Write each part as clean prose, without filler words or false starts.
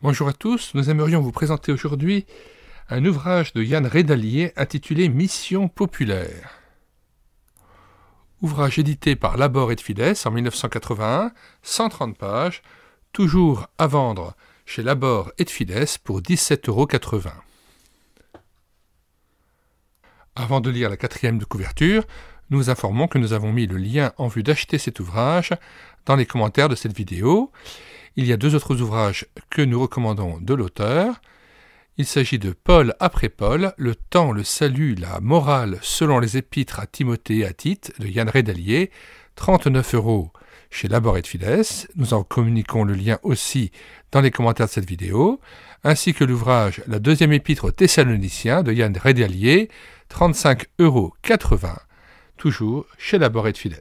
Bonjour à tous, nous aimerions vous présenter aujourd'hui un ouvrage de Yann Redalier intitulé Mission populaire. Ouvrage édité par Labor et Fides en 1981, 130 pages, toujours à vendre chez Labor et Fides pour 17,80 €. Avant de lire la 4e de couverture, nous informons que nous avons mis le lien en vue d'acheter cet ouvrage dans les commentaires de cette vidéo. Il y a 2 autres ouvrages que nous recommandons de l'auteur. Il s'agit de Paul après Paul, Le temps, le salut, la morale selon les épîtres à Timothée et à Tite de Yann Redalier, 39 € chez Labor et Fides. Nous en communiquons le lien aussi dans les commentaires de cette vidéo, ainsi que l'ouvrage La deuxième épître aux Thessaloniciens de Yann Redalier, 35,80 €, toujours chez Labor et Fides.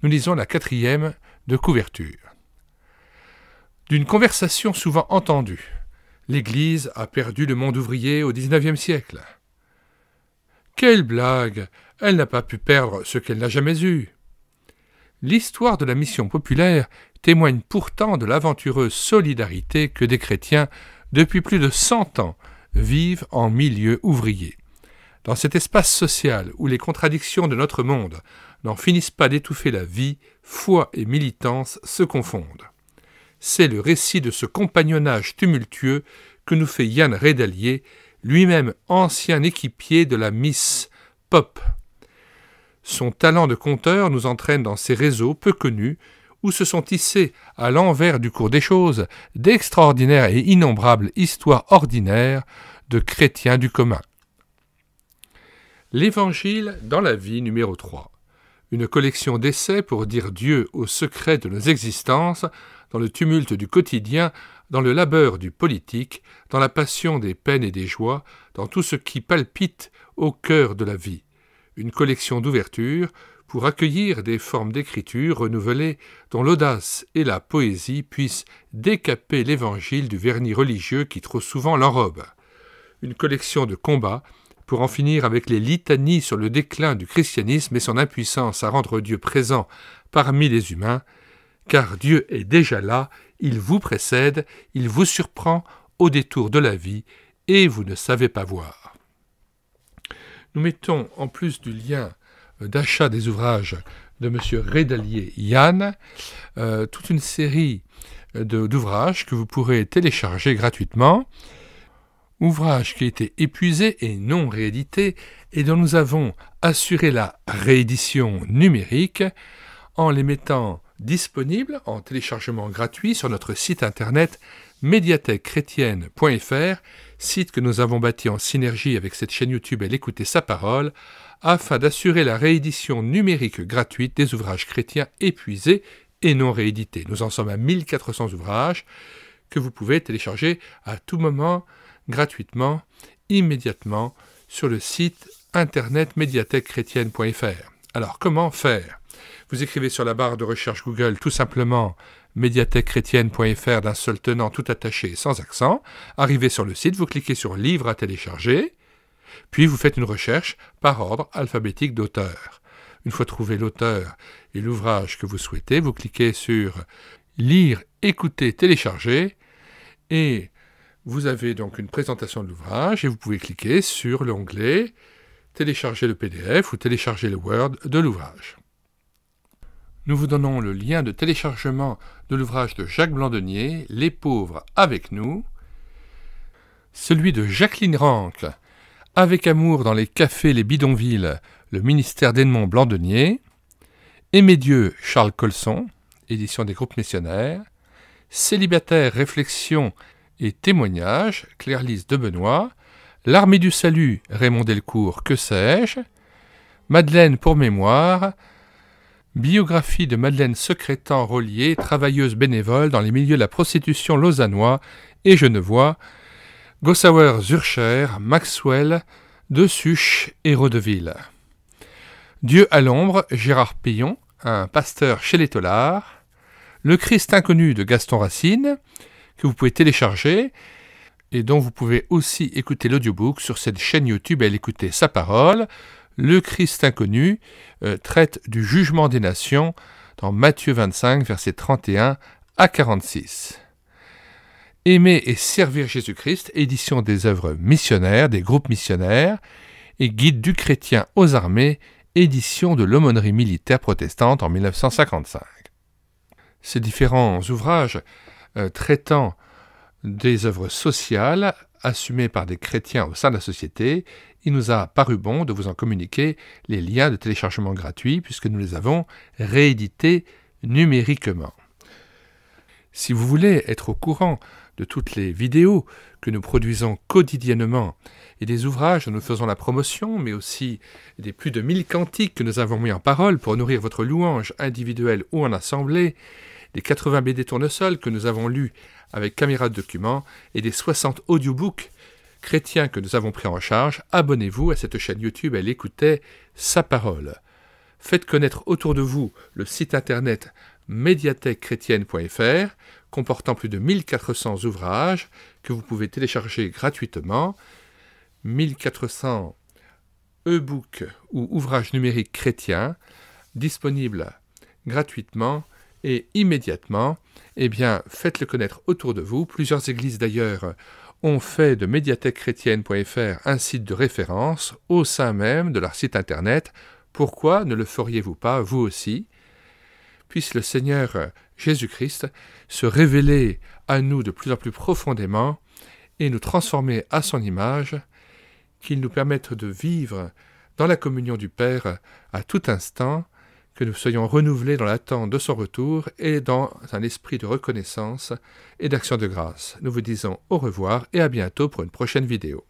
Nous lisons la 4e de couverture. D'une conversation souvent entendue, l'Église a perdu le monde ouvrier au XIXe siècle. Quelle blague! Elle n'a pas pu perdre ce qu'elle n'a jamais eu. L'histoire de la mission populaire témoigne pourtant de l'aventureuse solidarité que des chrétiens, depuis plus de 100 ans, vivent en milieu ouvrier. Dans cet espace social où les contradictions de notre monde n'en finissent pas d'étouffer la vie, foi et militance se confondent. C'est le récit de ce compagnonnage tumultueux que nous fait Yann Redalier, lui-même ancien équipier de la Miss Pop. Son talent de conteur nous entraîne dans ces réseaux peu connus où se sont tissés, à l'envers du cours des choses, d'extraordinaires et innombrables histoires ordinaires de chrétiens du commun. L'Évangile dans la vie numéro 3. Une collection d'essais pour dire Dieu au secret de nos existences, dans le tumulte du quotidien, dans le labeur du politique, dans la passion des peines et des joies, dans tout ce qui palpite au cœur de la vie. Une collection d'ouverture pour accueillir des formes d'écriture renouvelées dont l'audace et la poésie puissent décaper l'Évangile du vernis religieux qui trop souvent l'enrobe. Une collection de combats pour en finir avec les litanies sur le déclin du christianisme et son impuissance à rendre Dieu présent parmi les humains, car Dieu est déjà là, il vous précède, il vous surprend au détour de la vie, et vous ne savez pas voir. Nous mettons, en plus du lien d'achat des ouvrages de M. Redalier Yann, toute une série d'ouvrages que vous pourrez télécharger gratuitement, ouvrage qui a été épuisé et non réédité, et dont nous avons assuré la réédition numérique en les mettant disponibles en téléchargement gratuit sur notre site internet médiathèquechrétienne.fr, site que nous avons bâti en synergie avec cette chaîne YouTube Elle écouter sa parole, afin d'assurer la réédition numérique gratuite des ouvrages chrétiens épuisés et non réédités. Nous en sommes à 1400 ouvrages que vous pouvez télécharger à tout moment, gratuitement, immédiatement, sur le site internet médiathèquechrétienne.fr. Alors, comment faire? Vous écrivez sur la barre de recherche Google tout simplement médiathèquechrétienne.fr d'un seul tenant tout attaché sans accent. Arrivez sur le site, vous cliquez sur Livres à télécharger, puis vous faites une recherche par ordre alphabétique d'auteur. Une fois trouvé l'auteur et l'ouvrage que vous souhaitez, vous cliquez sur Lire, écouter, télécharger, et vous avez donc une présentation de l'ouvrage, et vous pouvez cliquer sur l'onglet Télécharger le PDF ou télécharger le Word de l'ouvrage. Nous vous donnons le lien de téléchargement de l'ouvrage de Jacques Blandenier, Les pauvres avec nous, celui de Jacqueline Ranc, Avec amour dans les cafés, les bidonvilles, le ministère d'Edmond Blandenier, Aimer Dieu, Charles Colson, édition des groupes missionnaires, Célibataire, réflexion et témoignages, Claire-Lise de Benoît, L'Armée du Salut, Raymond Delcourt, Que sais-je, Madeleine pour mémoire, biographie de Madeleine Secrétan-Rollier, travailleuse bénévole dans les milieux de la prostitution lausannois et genevois, Gossauer-Zurcher, Maxwell, De Suche et Rodeville. Dieu à l'ombre, Gérard Payon, un pasteur chez les Tollards, Le Christ inconnu de Gaston Racine, que vous pouvez télécharger et dont vous pouvez aussi écouter l'audiobook sur cette chaîne YouTube Elle écouter sa parole. Le Christ inconnu traite du jugement des nations dans Matthieu 25, versets 31 à 46. Aimer et servir Jésus-Christ, édition des œuvres missionnaires, des groupes missionnaires, et Guide du chrétien aux armées, édition de l'aumônerie militaire protestante en 1955. Ces différents ouvrages traitant des œuvres sociales assumées par des chrétiens au sein de la société, il nous a paru bon de vous en communiquer les liens de téléchargement gratuits puisque nous les avons réédités numériquement. Si vous voulez être au courant de toutes les vidéos que nous produisons quotidiennement et des ouvrages dont nous faisons la promotion, mais aussi des plus de 1000 cantiques que nous avons mis en parole pour nourrir votre louange individuelle ou en assemblée, des 80 BD tournesol que nous avons lus avec caméra de document et des 60 audiobooks chrétiens que nous avons pris en charge, abonnez-vous à cette chaîne YouTube Elle écoutait sa parole. Faites connaître autour de vous le site internet médiathèquechrétienne.fr comportant plus de 1400 ouvrages que vous pouvez télécharger gratuitement, 1400 e-books ou ouvrages numériques chrétiens disponibles gratuitement et immédiatement. Eh bien, faites-le connaître autour de vous. Plusieurs églises d'ailleurs ont fait de médiathèquechrétienne.fr un site de référence au sein même de leur site internet. Pourquoi ne le feriez-vous pas vous aussi ? Puisse le Seigneur Jésus-Christ se révéler à nous de plus en plus profondément et nous transformer à son image, qu'il nous permette de vivre dans la communion du Père à tout instant, que nous soyons renouvelés dans l'attente de son retour et dans un esprit de reconnaissance et d'action de grâce. Nous vous disons au revoir et à bientôt pour une prochaine vidéo.